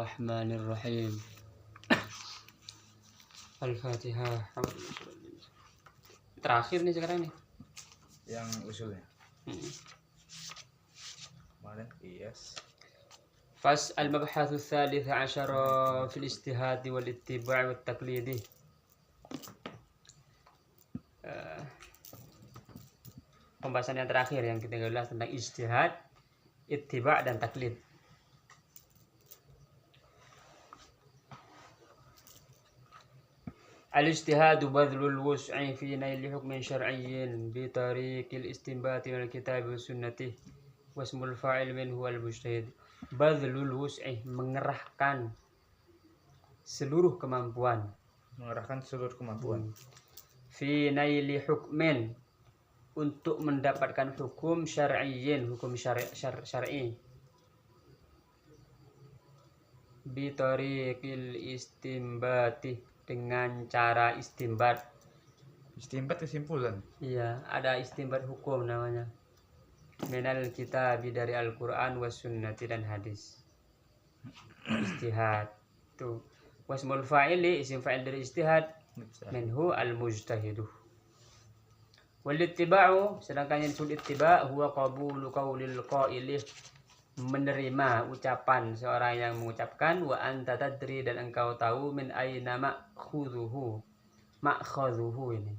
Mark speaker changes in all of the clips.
Speaker 1: Bismillahirrahmanirrahim. Al-Fatihah. Terakhir nih sekarang nih.
Speaker 2: Yang usulnya. Kemarin yes.
Speaker 1: Fas al-mabhathu tsalits asyara fil ijtihad wal ittiba' wat taqlid. Pembahasan yang terakhir yang kita bahas tentang ijtihad, ittiba' dan taklid. Al-ijtihadu badlul wus'i fi naili hukmin syar'iyyin bi tariqil istinbati wal kitab wa sunnati wasmul fa'il minhu al-mujtahid. Badlul wus'i, mengerahkan seluruh kemampuan. Fi naili hukmin, untuk mendapatkan hukum syar'iyyin, hukum syar'i. Bi tariqil istinbati, dengan cara istimbat.
Speaker 2: Istimbat kesimpulan.
Speaker 1: Iya, ada istimbat hukum namanya. Minal kitab, dari Al-Quran was sunnati dan hadis. Ijtihad tuh. Wasmul fa'ili, isim fa'il dari ijtihad, minhu al-mujtahidu. Wal ittiba'u, sedangkan yang disebut ittiba' huwa qabulu qaulil qaili, menerima ucapan seorang yang mengucapkan, wa anta tadri, dan engkau tahu, min aina ma'khudhuhu, ini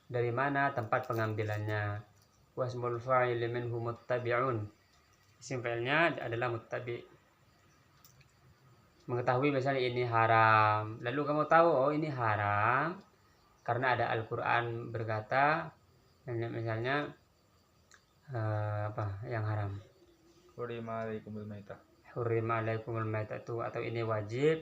Speaker 1: dari mana tempat pengambilannya. Wasmul fa'il minhu muttabi'un, isim fa'ilnya adalah muttabi'. Mengetahui misalnya ini haram, lalu kamu tahu oh ini haram karena ada Al-Quran berkata misalnya apa yang haram,
Speaker 2: Hurima alaikumul maitah.
Speaker 1: Hurima alaikumul maitah itu, atau ini wajib,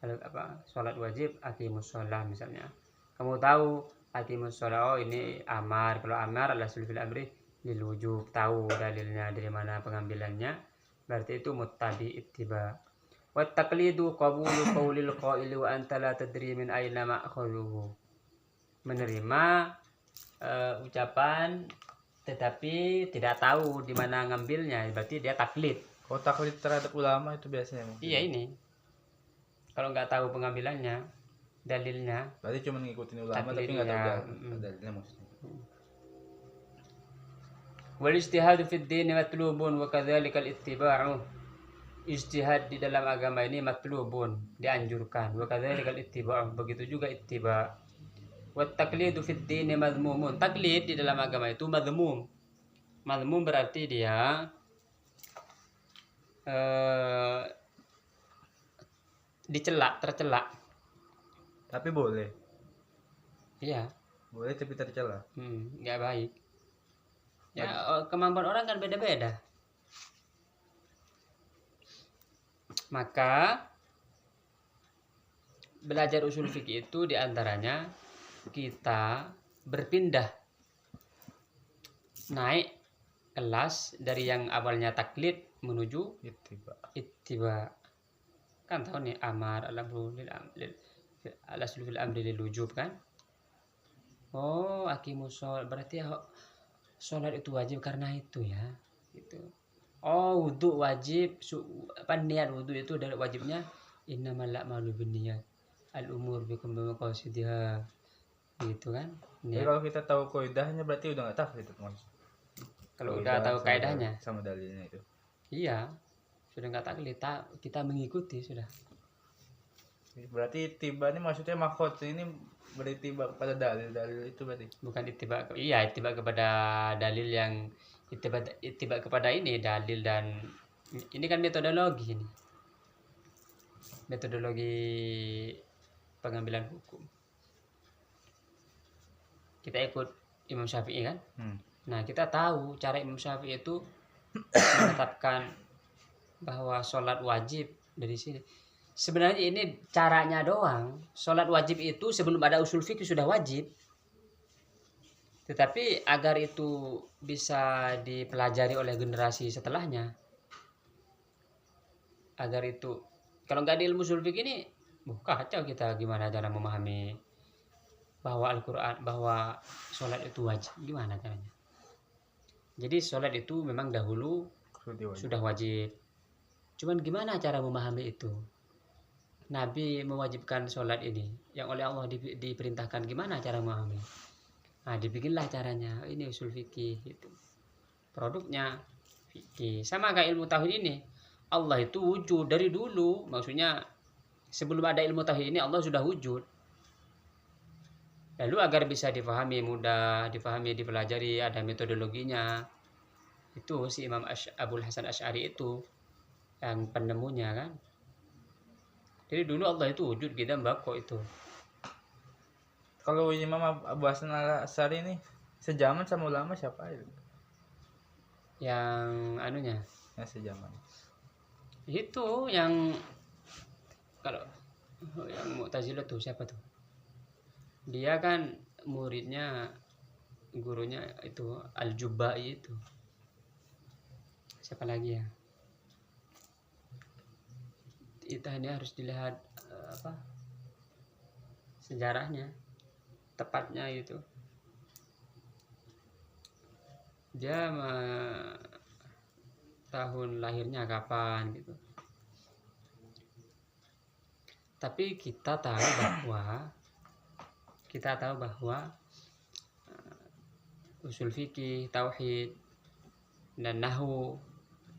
Speaker 1: apa sholat wajib, aqimus sholah misalnya. Kamu tahu aqimus sholah, oh ini amar, kalau amar adalah sulfil amri lil wujub, tahu dalilnya dari mana pengambilannya, berarti itu muttabi ittiba. Wat taqlidu qabulu qaulil qaili wa anta la tadri min aina ma'khudhuhu, menerima ucapan tetapi tidak tahu di mana ngambilnya, berarti dia taklid.
Speaker 2: Kalau taklid terhadap ulama itu biasanya mungkin.
Speaker 1: Iya, ini kalau nggak tahu pengambilannya, dalilnya,
Speaker 2: berarti cuma ngikutin ulama tapi nggak tahu dalilnya maksudnya.
Speaker 1: Wal ijtihadu fid din matlubun wa kadzalika al ittiba'u, ijtihad di dalam agama ini matlubun, dianjurkan, wa kadzalika al ittiba'u, begitu juga ittiba'. Wat taqlidu fid din madhmumun, taklid di dalam agama itu madhmum. Madhmum berarti dia dicela, tercela.
Speaker 2: Tapi boleh.
Speaker 1: Iya.
Speaker 2: Boleh tapi tercela.
Speaker 1: Nggak baik. Ya, kemampuan orang kan beda-beda. Maka belajar usul fikih itu diantaranya kita berpindah, naik kelas dari yang awalnya taklid menuju ittiba. Kan tahu nih amar ala sulfil amri lil wujub kan. Oh, aqimus sholat, berarti sholat itu wajib karena itu ya, gitu. Oh, wudu wajib, niat wudu itu dari wajibnya innamal a'malu binniyat, al umur bikum bimaqasidiha, gitu kan.
Speaker 2: Jadi kalau kita tahu kaidahnya berarti udah nggak taklid maksudnya.
Speaker 1: Kalau udah tahu kaidahnya
Speaker 2: sama dalilnya itu.
Speaker 1: Iya, sudah nggak taklid, kita mengikuti sudah.
Speaker 2: Berarti tiba ini maksudnya makhot ini beritiba kepada dalil itu berarti.
Speaker 1: Bukan ittiba, iya ittiba kepada dalil, yang ittiba kepada ini dalil, dan ini kan metodologi ini. Metodologi pengambilan hukum. Kita ikut Imam Syafi'i kan? Nah, kita tahu cara Imam Syafi'i itu menetapkan bahwa sholat wajib dari sini. Sebenarnya ini caranya doang. Sholat wajib itu sebelum ada usul fikih sudah wajib. Tetapi agar itu bisa dipelajari oleh generasi setelahnya, agar itu, kalau nggak di ilmu usul fikih ini, kacau kita gimana cara memahami bahwa Al-Quran, bahwa sholat itu wajib, gimana caranya. Jadi sholat itu memang dahulu sudah wajib. Cuman gimana cara memahami itu? Nabi mewajibkan sholat ini yang oleh Allah diperintahkan, gimana cara memahami? Nah, dibikinlah caranya. Ini usul fikih itu. Produknya fikih. Sama kayak ilmu tauhid ini. Allah itu wujud dari dulu. Maksudnya sebelum ada ilmu tauhid ini Allah sudah wujud. Lalu agar bisa difahami mudah, difahami, dipelajari, ada metodologinya. Itu si Imam Abul Hasan Asy'ari itu yang penemunya kan. Jadi dulu Allah itu wujud, kita mbako itu.
Speaker 2: Kalau Imam Abu Hasan Al-Asy'ari ini sejaman sama ulama siapa itu?
Speaker 1: Yang anunya
Speaker 2: Yang sejaman.
Speaker 1: itu yang kalau yang Mu'tazilah tuh siapa tuh? Dia kan muridnya, gurunya itu Al-Jubba'i itu. Siapa lagi ya? Itu ini harus dilihat sejarahnya, tepatnya itu. Dia tahun lahirnya kapan gitu. Tapi kita tahu bahwa usul fikih, tauhid, dan nahwu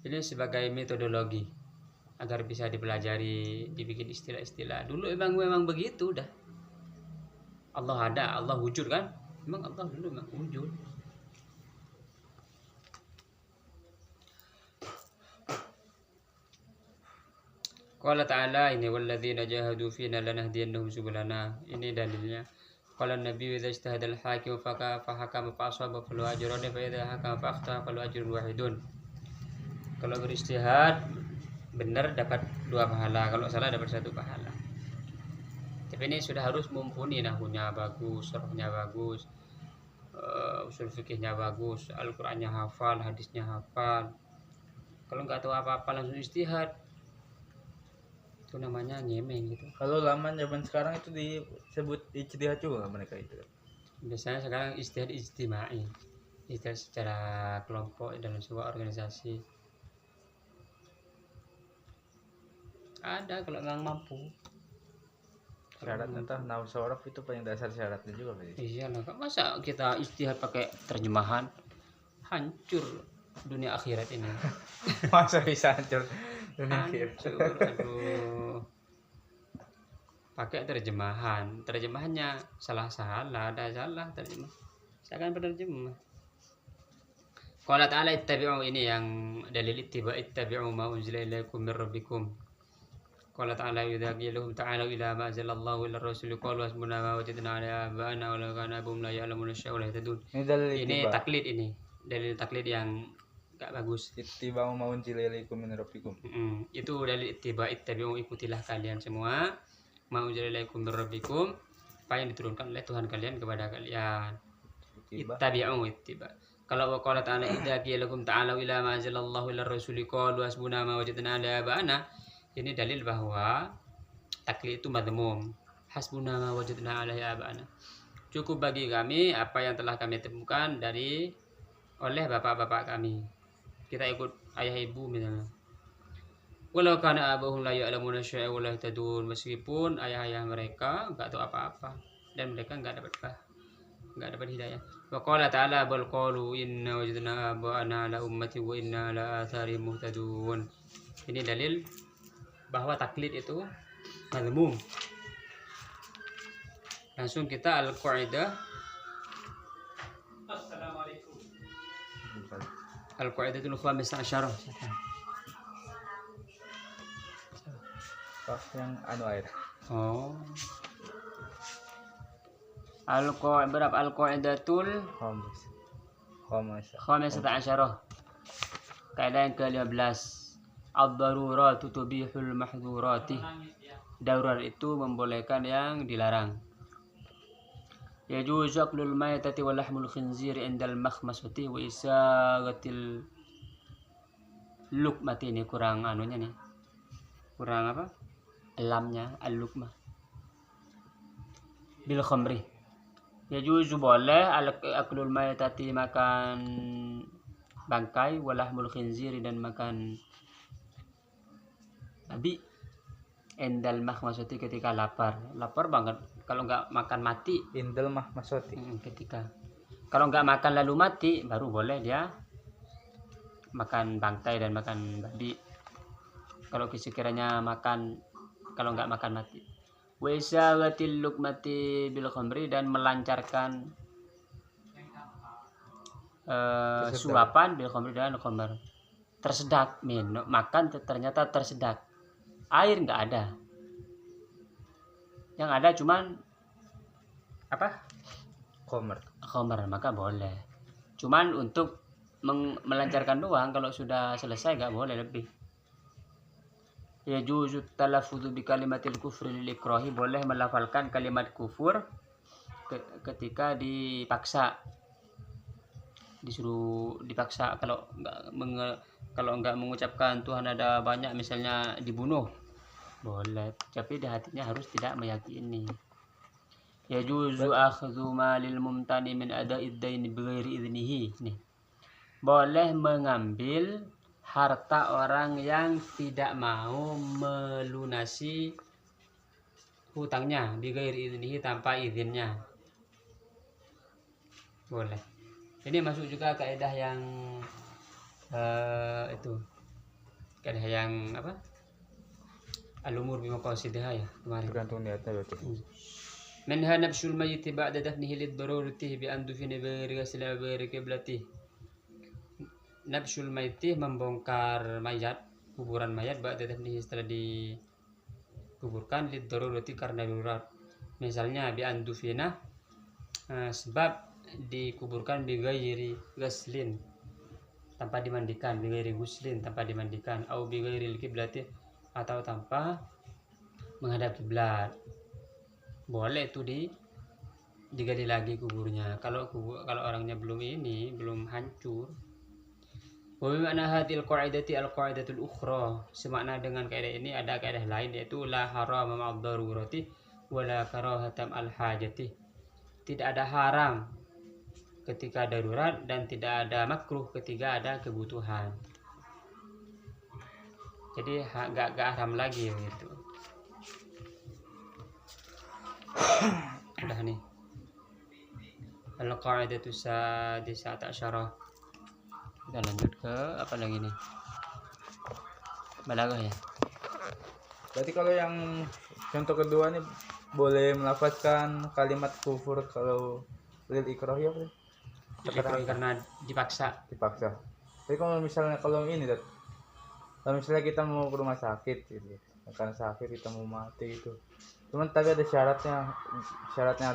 Speaker 1: ini sebagai metodologi agar bisa dipelajari, dibikin istilah-istilah. Dulu memang begitu dah. Allah ada, Allah wujud kan? Memang Allah dulu memang wujud. Qala ta'ala, ini walladzina jahadu fina lanahdiyannahum subulana. Ini dalilnya. Qala an-nabi idza ijtahada al-hakim fa hakama fa asaba falahu ajrun fa idza hakama fa akhta falahu ajrun wahidun. Kalau beristihad benar dapat 2 pahala, kalau salah dapat 1 pahala. Tapi ini sudah harus mumpuni, nahwunya bagus, sharhnya bagus, usul fikihnya bagus, Al-Qur'annya hafal, hadisnya hafal. Kalau nggak tahu apa-apa langsung istihad, itu namanya nyemeng gitu.
Speaker 2: Kalau ulama zaman sekarang itu disebut ijtihad juga mereka itu.
Speaker 1: Biasanya sekarang istihad ijtimai, istihad secara kelompok dalam sebuah organisasi. Ada kalau memang mampu.
Speaker 2: Syarat entah nahwu sorof itu paling dasar syaratnya juga berarti.
Speaker 1: Iya lah, masa kita istihad pakai terjemahan, hancur dunia akhirat ini.
Speaker 2: Masa bisa hancur dunia akhirat.
Speaker 1: Hancur, aduh. Pakai terjemahannya salah-salah, ada salah terjemah. Saya akan penerjemah. Qala ta'ala ittabi'u, ini yang dalil ittiba, ittabi'u ma unzila ilaikum min rabbikum. Qala ta'ala idza qila lahum ta'alu ila ma anzalallahu ila ar-rasul qalu hasbuna ma wajadna 'ala aba'ina wa law kana abahum la ya'lamuna syai'an wa la yahtadun. Ini taklid, ini dalil taklid yang enggak bagus.
Speaker 2: Ittiba ma unzila ilaikum min rabbikum.
Speaker 1: Itu dalil ittiba, ittabi'u, ikutilah kalian semua ma unzila ilaikum min rabbikum, apa yang diturunkan oleh Tuhan kalian kepada kalian. Ittabi'u, ittiba. Kalau qala ta'ala idza qila lahum ta'alu ila ma anzalallahu ila ar-rasul qalu hasbuna ma wajadna 'ala aba'ina. Ini dalil bahwa taklid itu madmum. Hasbuna ma wajadna alaihi abana. Cukup bagi kami apa yang telah kami temukan oleh bapak-bapak kami. Kita ikut ayah ibu misalnya. Walau kana abuhum la ya'lamuna syai'an wa la yahtadun, meskipun ayah-ayah mereka enggak tahu apa-apa dan mereka enggak dapat hidayah. Wa qala ta'ala bal qalu inna wajadna abana ala ummati wa inna ala atharihim muhtadun. Ini dalil bahwa taklid itu mazmum. Langsung kita al-qaidah. Assalamualaikum. Al-qaidatul khamisah asyarah.
Speaker 2: Yang air.
Speaker 1: Oh. Berapa al-qaidatul khamisah asyarah. Kaidah yang ke-15. Ad-daruratu tubihul mahdhurati. Darurat itu membolehkan yang dilarang. Yajuzu aklul maytati wa lahmul khinzir indal makhmasati wa isagatil lukmati. Ini kurang anunya nih. Kurang apa? Lamnya al-lukmah. Bil khamri. Yajuzu boleh aklul maytati, makan bangkai, wa lahmul khinzir dan makan babi. Endal makhmasati ketika lapar banget, kalau nggak makan mati.
Speaker 2: Indal mah masoti.
Speaker 1: Ketika kalau nggak makan lalu mati, baru boleh dia makan bangkai dan makan babi. Kalau sekiranya makan, kalau nggak makan mati. Wa isagatil luqmati bil khamri, dan melancarkan suapan bil khamri dan khamr. Tersedak, makan ternyata tersedak. Air nggak ada, yang ada cuman apa? Khamr, maka boleh. Cuman untuk melancarkan doang, kalau sudah selesai nggak boleh lebih. Ya juzu talaffudzu bi kalimatil kufri lil ikrahi, boleh melafalkan kalimat kufur ketika dipaksa, disuruh dipaksa. Kalau nggak mengucapkan Tuhan ada banyak, misalnya dibunuh, boleh, tapi di hatinya harus tidak meyakini. Ya juzu akhdhu malil mumtani min ada'id dain bighairi idnihi. Nih, boleh mengambil harta orang yang tidak mau melunasi hutangnya bighairi idnihi, tanpa izinnya, boleh. Ini masuk juga kaidah yang itu, kaidah yang apa, al-umur bimaqasidiha ya kemarin.
Speaker 2: Tergantung niatnya berarti.
Speaker 1: Minha nabshul mayyit ba'da dafnihi lid-darurati bi an dufina bi ghasli bi qiblati. Nabshul mayyit, membongkar mayat, kuburan mayat, ba'da dafnihi, setelah dikuburkan, lid-darurati, karena darurat. Misalnya bi an dufina, sebab dikuburkan bi ghairi ghaslin, tanpa dimandikan, bi ghairi ghuslin, tanpa dimandikan, au bi ghairi qiblati, atau tanpa menghadap kiblat. Boleh itu digali lagi kuburnya kalau orangnya belum hancur. Wa bi ma'na hadhil qa'idati al-qa'idatul ukhra, semakna dengan kaidah ini ada kaidah lain, yaitu la harama ma'ad darurati wa la karahata al hajati. Tidak ada haram ketika darurat, dan tidak ada makruh ketika ada kebutuhan. Jadi nggak haram lagi gitu. Udah nih. Al-qa'idatu sadisata asyarah. Kita lanjut ke apa lagi nih? Balaghah ya.
Speaker 2: Berarti kalau yang contoh kedua nih boleh melafazkan kalimat kufur kalau lil ikrah ya,
Speaker 1: karena dipaksa.
Speaker 2: Tapi kalau misalnya kalau misalnya kita mau ke rumah sakit gitu, karena sakit kita mau mati gitu, cuman tapi ada syaratnya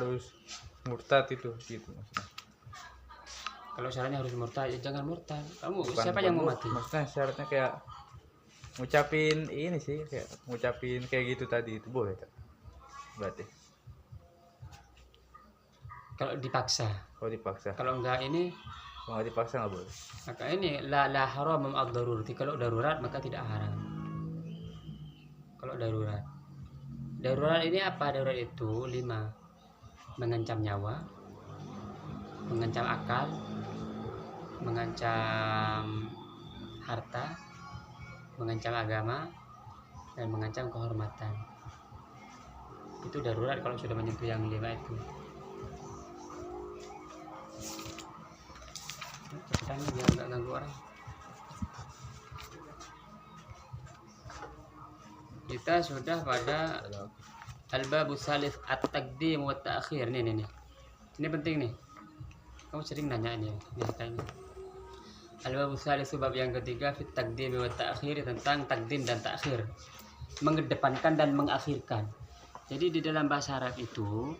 Speaker 2: harus murtad itu gitu maksudnya.
Speaker 1: Kalau syaratnya harus murtad, ya jangan murtad. Siapa yang mau mati?
Speaker 2: Maksudnya syaratnya kayak ngucapin ini sih, kayak ngucapin kayak gitu tadi, itu boleh tak? Berarti
Speaker 1: kalau dipaksa. Kalau enggak
Speaker 2: nggak dipaksa nggak boleh.
Speaker 1: Maka ini la haram ma'ad darurati, kalau darurat maka tidak haram. Kalau darurat ini apa? Darurat itu 5: mengancam nyawa, mengancam akal, mengancam harta, mengancam agama, dan mengancam kehormatan. Itu darurat kalau sudah menyentuh yang 5 itu. Cepetan biar nggak ganggu orang. Kita sudah pada al-babu tsalits at-taqdim wa at-ta'khir. Nih. Ini penting nih. Kamu sering nanya ini kayaknya. Al-babu tsalits, bab yang ketiga, fit taqdim wa at-ta'khir, tentang takdim dan takhir. Mengedepankan dan mengakhirkan. Jadi di dalam bahasa Arab itu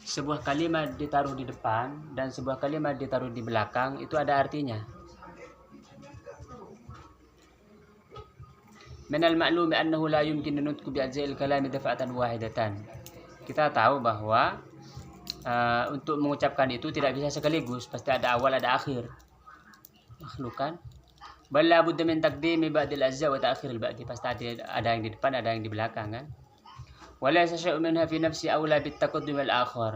Speaker 1: sebuah kalimat ditaruh di depan dan sebuah kalimat ditaruh di belakang itu ada artinya. Minal ma'lumi annahu la yumkin nutqu bi ajza'il kalami dafa'atan wahidatan. Kita tahu bahwa untuk mengucapkan itu tidak bisa sekaligus, pasti ada awal ada akhir. Makhlukan. Bal la budda min taqdimi ba'dil ajza' wa ta'khiril ba'di. Pasti ada yang di depan, ada yang di belakang kan. Wala syai'un minha fi nafsi aula bit taqaddum wal akhir.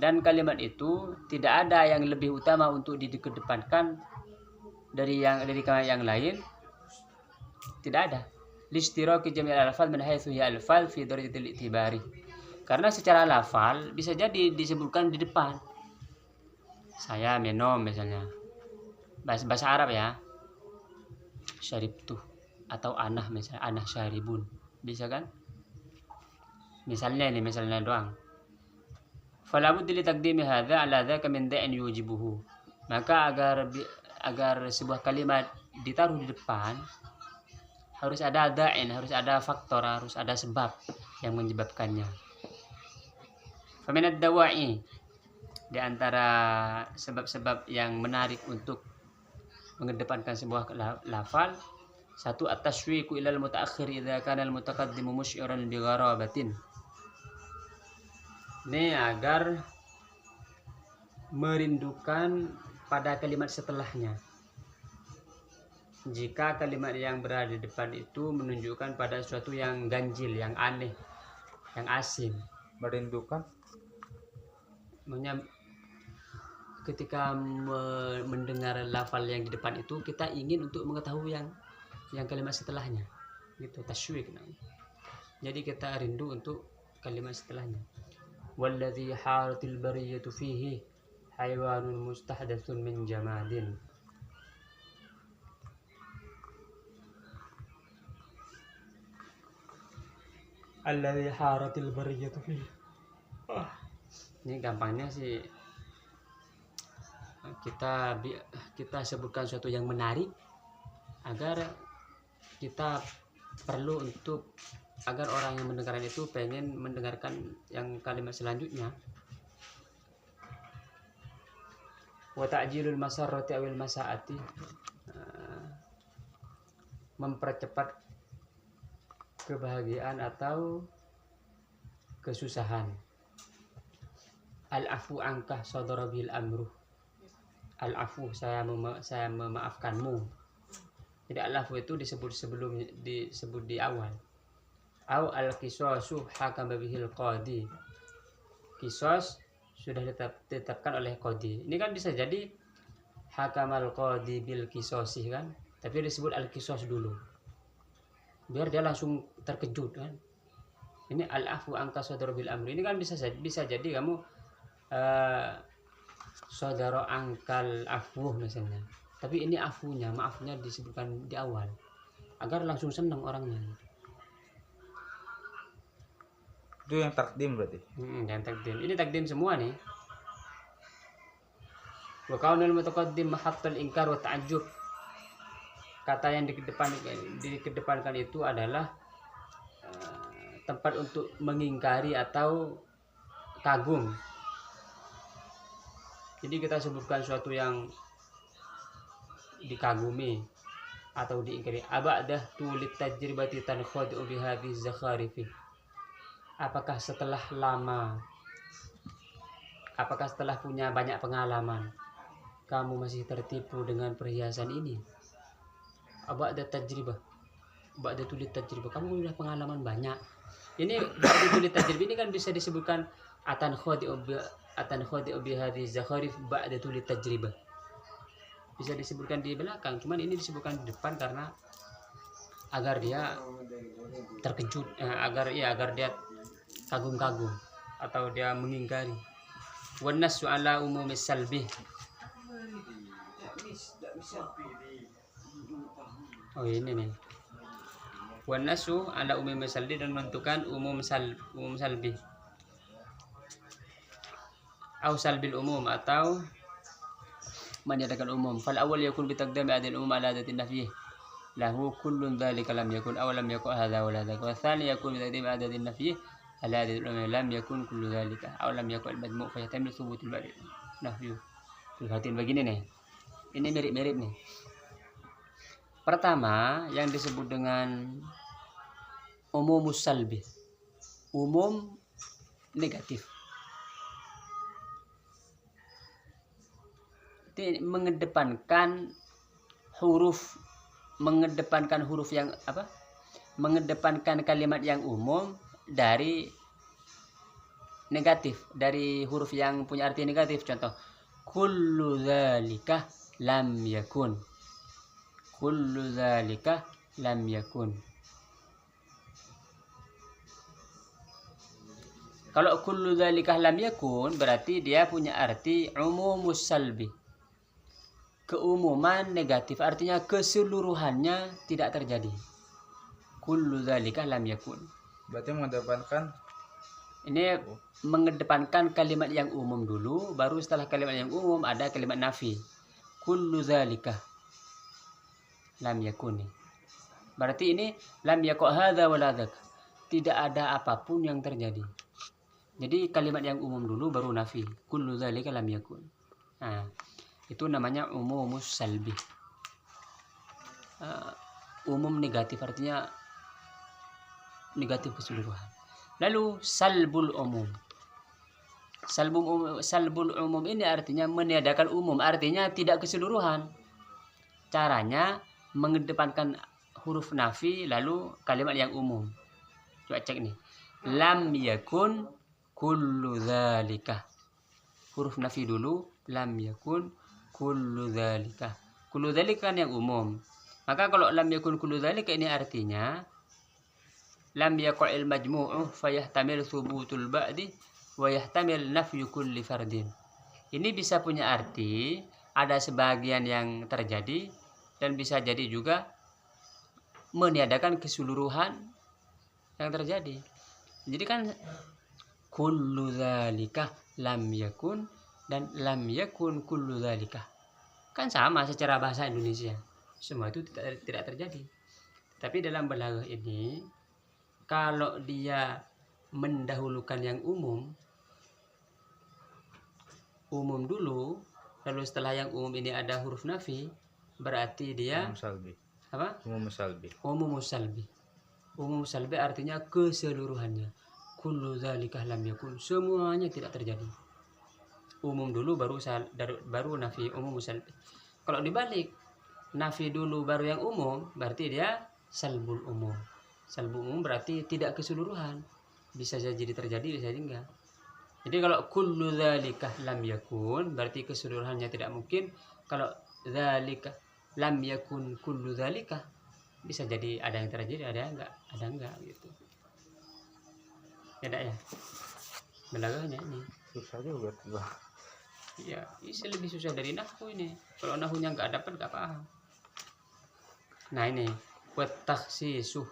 Speaker 1: Dan kalimat itu tidak ada yang lebih utama untuk dikedepankan dari yang lain. Tidak ada. Listiraki jami' al-alfaz min haitsu hiya alfaz fi darajatil i'tibari. Karena secara lafal bisa jadi disebutkan di depan. Saya minum misalnya. Bahasa Arab ya. Syaribtu atau anah misalnya, anah syaribun. Bisa kan? Misalnya doang. Fala budda li taqdimi hadza ala dzaka min da'in yujibuhu. Maka agar sebuah kalimat ditaruh di depan harus ada da'in, harus ada faktor, harus ada sebab yang menyebabkannya. Faminad dawa'i, di antara sebab-sebab yang menarik untuk mengedepankan sebuah lafal, satu at-tashwiqu ila al-mutaakhir idza kana al-mutaqaddimu musy'iran bi gharabatin. Ini agar merindukan pada kalimat setelahnya. Jika kalimat yang berada di depan itu menunjukkan pada sesuatu yang ganjil, yang aneh, yang asing.
Speaker 2: Merindukan?
Speaker 1: Ketika mendengar lafal yang di depan itu, kita ingin untuk mengetahui yang kalimat setelahnya. Gitu, tasywiq. Jadi kita rindu untuk kalimat setelahnya. Walladzi haratil bariyatu fihi haywanun mustahdatsun min jamadin. Alladzi haratil bariyatu fihi. Ini gampangnya sih kita sebutkan sesuatu yang menarik agar kita perlu untuk agar orang yang mendengarkan itu pengen mendengarkan yang kalimat selanjutnya. Wa ta'jilul masarrati awil masaati, mempercepat kebahagiaan atau kesusahan. Al-afu angkah sadara bil amru. Al-afu, saya memaafkanmu. Jadi al-afu itu disebut di awal. Au al-qisasu hakama bihil qadi. Qisas sudah ditetapkan oleh qadi. Ini kan bisa jadi hakamal qadi bil qisasi kan, tapi disebut al-qisas dulu. Biar dia langsung terkejut kan. Ini al-afu angka sadara bil amri. Ini kan bisa jadi kamu saudara angkal afu misalnya. Tapi ini afunya, maafnya disebutkan di awal agar langsung senang orangnya.
Speaker 2: Itu yang takdim berarti.
Speaker 1: Yang takdim. Ini takdim semua nih. Wa kaunul mutaqaddim mahattal inkar wa ta'ajjub. Kata yang dikedepankan itu adalah tempat untuk mengingkari atau kagum. Jadi kita sebutkan sesuatu yang dikagumi atau diingkari. Aba'dah tulit tajribati tankhadu bi hadhihi zakharifi. Apakah setelah punya banyak pengalaman kamu masih tertipu dengan perhiasan ini? Ba'da tajribah. Ba'da tulit tajribah. Kamu sudah pengalaman banyak. Ini ba'da tulit tajribah ini kan bisa disebutkan atan khadi'u bi hadhihi zakharif ba'da tulit tajribah. Bisa disebutkan di belakang, cuman ini disebutkan di depan karena agar dia terkejut, agar dia kagum-kagum atau dia mengingkari. Wan nasu ala umumis salbi. Oh ini nih. Wan nasu ala umumis salbi, dan menentukan umum salbi. Au salbil umum, atau menyatakan umum. Fal awal yakun bi taqdami adil umum ala adatin nafyi. Lahu kullun dzalika lam yakun aw lam yakun hadza wa hadza. Wa tsani yakun bi taqdimi adatin nafyi ala adatil umum lam yakun kullu dzalika aw lam yakun al-madmu' fa yatamil thubutul ba'd nafyu. Perhatian begini nih. Ini mirip-mirip nih. Pertama yang disebut dengan umumus salbi. Umum negatif. Mengedepankan huruf yang apa? Mengedepankan kalimat yang umum dari negatif, dari huruf yang punya arti negatif. Contoh, kullu dzalika lam yakun. Kullu dzalika lam yakun. Kalau kullu dzalika lam yakun berarti dia punya arti umumus salbi. Keumuman negatif artinya keseluruhannya tidak terjadi. Kullu dzalika lam yakun.
Speaker 2: Berarti mengedepankan
Speaker 1: Ini mengedepankan kalimat yang umum dulu, baru setelah kalimat yang umum ada kalimat nafi. Kullu dzalika lam yakun. Berarti ini lam yakun hadza wala dzak. Tidak ada apapun yang terjadi. Jadi kalimat yang umum dulu baru nafi. Kullu dzalika lam yakun. Nah, itu namanya umumus salbi. Umum negatif artinya negatif keseluruhan. Lalu salbul umum. Salbul umum ini artinya meniadakan umum, artinya tidak keseluruhan. Caranya mengedepankan huruf nafi lalu kalimat yang umum. Coba cek nih. Lam yakun kullu dzalika. Huruf nafi dulu, lam yakun kullu dzalika. Kullu dzalika kan yang umum. Maka kalau lam yakun kullu dzalika ini artinya lam yaqa'il majmu'u fayahtamil thubutul ba'di wa yahtamil nafyu kulli fardin. Ini bisa punya arti ada sebagian yang terjadi dan bisa jadi juga meniadakan keseluruhan yang terjadi. Jadi kan kullu dzalika lam yakun dan lam yakun kullu dzalika. Kan sama secara bahasa Indonesia. Semua itu tidak terjadi. Tapi dalam balaghah ini kalau dia mendahulukan yang umum dulu, lalu setelah yang umum ini ada huruf nafi, berarti dia
Speaker 2: umum salbi.
Speaker 1: apa?
Speaker 2: Umum salbi.
Speaker 1: Umumus salbi. Umum salbi artinya keseluruhannya. Kullu dzalika lam yakun, semuanya tidak terjadi. Umum dulu baru nafi, umum salbi. Kalau dibalik, nafi dulu baru yang umum, berarti dia salbul umum. Salbul umum berarti tidak keseluruhan. Bisa jadi terjadi, bisa jadi enggak. Jadi kalau kullu dzalika lam yakun berarti keseluruhannya tidak mungkin. Kalau dzalika lam yakun kullu dzalika bisa jadi ada yang terjadi, ada enggak gitu. Beda ya. Balaghahnya ini.
Speaker 2: Susah juga tuh.
Speaker 1: Ya, ini lebih susah dari nahwu ini. Kalau nahwunya enggak dapat enggak paham. Nah ini, wa takhsisuh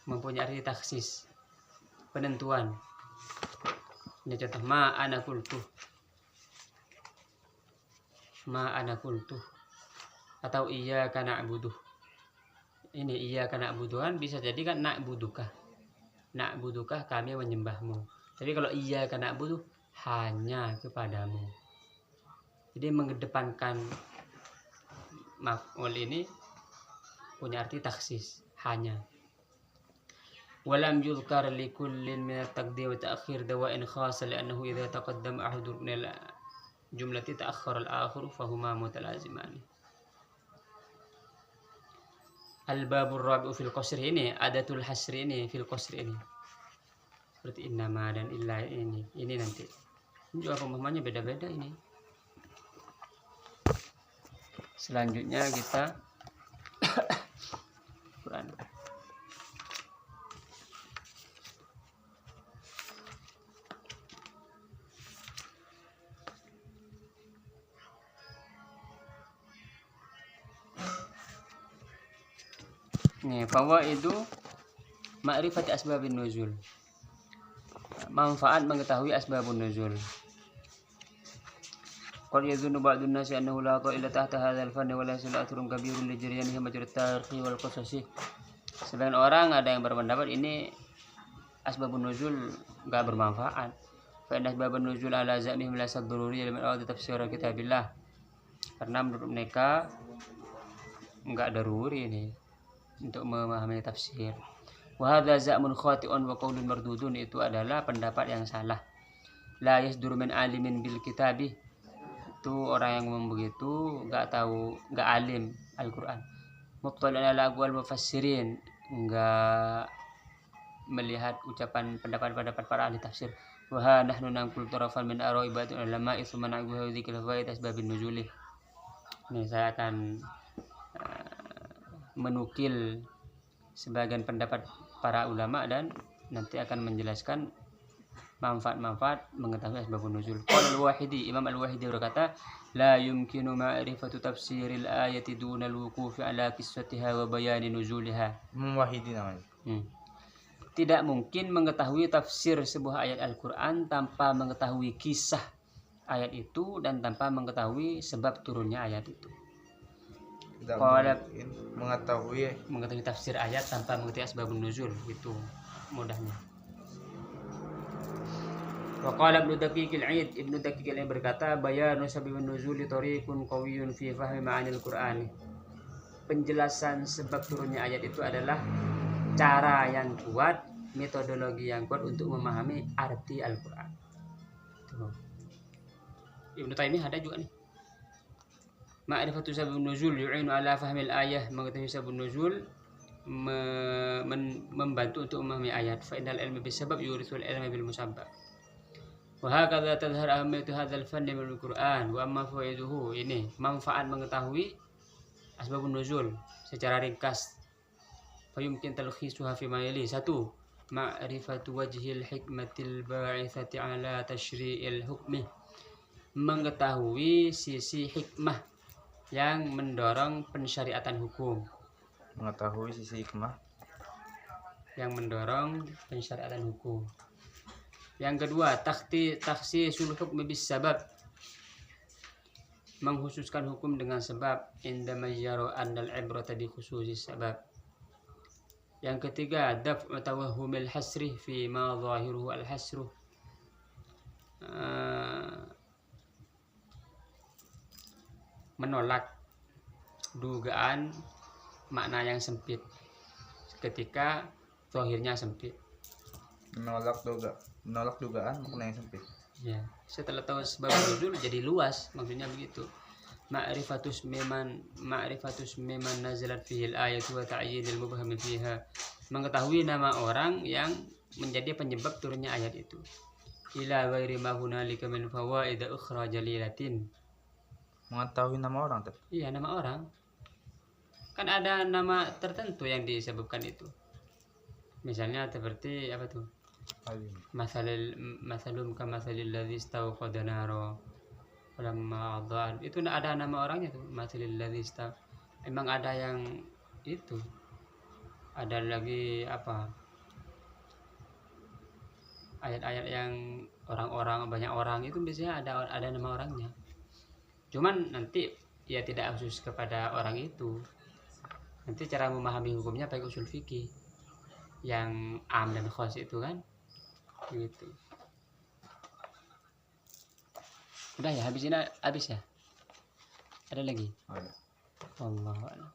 Speaker 1: mempunyai arti taksis, penentuan. Ini contoh ma ana qultu atau iyyaka na'budu. Ini iyyaka na'buduhan bisa jadi kan na'budukah kami menyembahmu. Tapi kalau iyyaka na'budu hanya kepadamu. Jadi mengedepankan maf'ul ini punya arti taksis, hanya. Walam yuzkar li kullin min at-taqdim wa ta'khir dawa'in khassa li'annahu idza taqaddama ahadun min al-jumlati ta'akhkhara al-akhar fa huma mutalazimani. Al-babur rabi'u fil qasr ini, adatul hasri ini fil qasr ini. Seperti innama dan illa ini nanti. Ini juga pemahamannya beda-beda ini. Selanjutnya kita Quran. Nih, fawaidu ma'rifati asbabun nuzul. Manfaat mengetahui asbabun nuzul. Qad yadhunnu ba'dun nasi annahu la ta'ila tahta hadzal fanni wa la athurun kabirun li jaryanihi majra at-tarikhi wal qasasi. Sebagian orang ada yang berpendapat ini asbabun nuzul enggak bermanfaat. Fa inna asbabun nuzul ala za'mihim la sadruri min awad tafsir kitabillah. Karena menurut mereka enggak daruri ini untuk memahami tafsir. Wa hadza za'mun khati'un wa qaulun mardudun, itu adalah pendapat yang salah. La yasdur min alimin bil kitabi. Itu orang yang ngomong begitu enggak tahu, enggak alim Al-Qur'an. Mubtalin ala aqwal mufassirin, enggak melihat ucapan pendapat-pendapat para ahli tafsir. Wa nahnu naqul tarafan min ara'i ba'd ulama tsumma na'budu dzikra fawaid asbabin nuzul. Ini saya akan menukil sebagian pendapat para ulama dan nanti akan menjelaskan manfaat-manfaat mengetahui asbabun nuzul. Qala al-Wahidi, Imam al-Wahidi berkata, la yumkinu ma'rifatu tafsiril ayati duna al-wuqufi ala qissatiha wa bayani nuzuliha.
Speaker 2: Wahidi namanya.
Speaker 1: Tidak mungkin mengetahui tafsir sebuah ayat Al-Quran tanpa mengetahui kisah ayat itu dan tanpa mengetahui sebab turunnya ayat itu.
Speaker 2: Tidak
Speaker 1: Qala
Speaker 2: mengetahui
Speaker 1: tafsir ayat tanpa mengetahui asbabun nuzul, itu mudahnya. Wa qala Ibnu Daqiq al-Aid, Ibnu Daqiq al-Aid berkata, bayanu sababun nuzuli tariqun qawiyyun fi fahmi ma'anil Qur'an. Penjelasan sebab turunnya ayat itu adalah cara yang kuat, metodologi yang kuat untuk memahami arti Al-Qur'an. Ibnu Taimiyah ada juga nih. Ma'rifatu sababun nuzul yu'inu ala fahmil ayah, mengetahui sababun nuzul membantu untuk memahami ayat. Fa innal ilma bis sabab yurisul ilma bil musabbab. Wa hakadha tadhhar ahamiyatu hadzal fanni min al-Qur'an wa amma fawaiduhu. Ini manfaat mengetahui asbabun nuzul secara ringkas. Fa yumkin talkhisuha fi ma yali. 1. Ma'rifatu wajhil hikmatil ba'itsati ala tasyri'il hukmi. Mengetahui sisi hikmah yang mendorong pensyariatan hukum.
Speaker 2: Mengetahui sisi hikmah
Speaker 1: yang mendorong pensyariatan hukum. Yang kedua, takhsisul hukmi bis sabab. Mengkhususkan hukum dengan sebab. Indama yaru annal ibrata bi khususis sabab. Yang ketiga, daf'u tawahhumil hasri fi ma zahiruhu al-hasru. Menolak dugaan makna yang sempit ketika zahirnya sempit.
Speaker 2: menolak dugaan makna yang sempit.
Speaker 1: Ya, setelah tahu sebab nuzul jadi luas, maksudnya begitu. Ma'rifatus miman nazalat fihi al-ayat wa ta'yidil mubham fiha. Mengetahui nama orang yang menjadi penyebab turunnya ayat itu. Ila ghairi ma hunalika min fawaid ukhra jalilatin.
Speaker 2: Mengetahui nama orang tuh.
Speaker 1: Iya, nama orang. Kan ada nama tertentu yang disebutkan itu. Misalnya seperti apa tuh? Masalum kamasalil ladzi istawqada naro falamma adhan. Itu ada nama orangnya tuh, masalil ladzi istaw. Emang ada yang itu. Ada lagi apa? Ayat-ayat yang orang-orang, banyak orang itu biasanya ada nama orangnya. Cuman nanti ya tidak khusus kepada orang itu. Nanti cara memahami hukumnya pakai usul fikih yang am dan khos itu kan. Gitu. Udah ya, habis ya? Ada lagi?
Speaker 2: Ada.
Speaker 1: Allah.